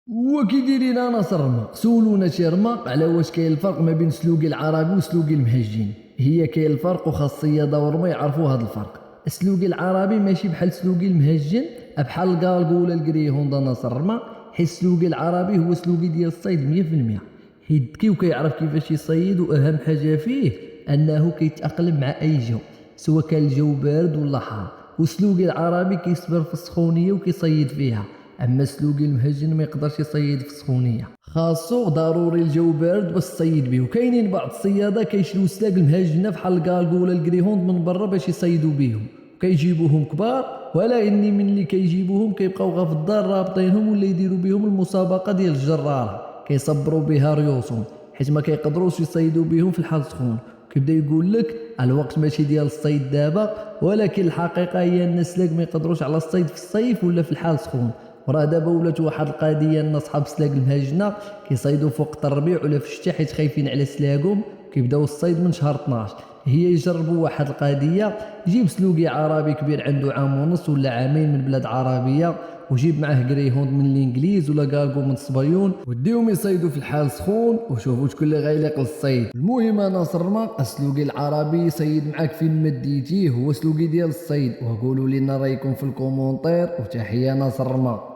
وكي دايرين ناصر رمق سولونا شي رمق على واش كاين الفرق ما بين سلوقي العربي وسلوقي المهجين. هي كاين الفرق وخاص الصيادة ورما يعرفوا هذا الفرق. السلوقي العربي ماشي بحال سلوقي المهجن بحال الكالكو ولا الكريهون دا ناصر رمق، حيت السلوقي العربي هو سلوقي ديال الصيد 100%، حيت ذكي وكيعرف كيفاش يصيد، واهم حاجه فيه انه كيتاقلم مع اي جو سواء كان الجو بارد ولا حار. وسلوقي العربي كيصبر في السخونيه وكيصيد فيها، اما السلوقي المهجن ما يقدرش يصيد في السخونيه، خاصو ضروري الجو بارد باش تصيد به. وكاينين بعض الصياده كيشريو سلاق المهجنه بحال الكالكو ولا الكريهوند من برا باش يصيدوا بهم، كيجيبوهم كبار، ولا اني ملي كيجيبوهم كيبقاو غا في الدار رابطينهم ولا يديروا بهم المسابقه ديال الجراره، كيصبروا بها ريوسهم حيت ما كيقدروش يصيدوا بهم في الحال سخون. كيبدا يقول لك الوقت ماشي ديال الصيد دابا، ولكن الحقيقه هي ان السلاق ما يقدروش على الصيد في الصيف ولا في الحال سخون. وراه دابا ولات واحد القضيه ان اصحاب السلاق المهاجنه كيصيدوا في وقت الربيع ولا في الشتاء حيت خايفين على سلاقهم، كيبداو الصيد من شهر 12. هي يجربوا واحد القضيه، جيب سلوقي عربي كبير عنده عام ونص ولا عامين من بلاد عربيه، وجيب معاه كريهوند من الانجليز ولا كالكو من الصبيون، وديهم يصيدوا في الحال سخون وشوفوا شكون اللي غيليق للصيد. المهم ناصر رمق السلوقي العربي يصيد معاك فين ما ديتيه، هو سلوقي ديال الصيد. وقولوا لنا رايكم في الكومونتير، وتحيه ناصر رمق.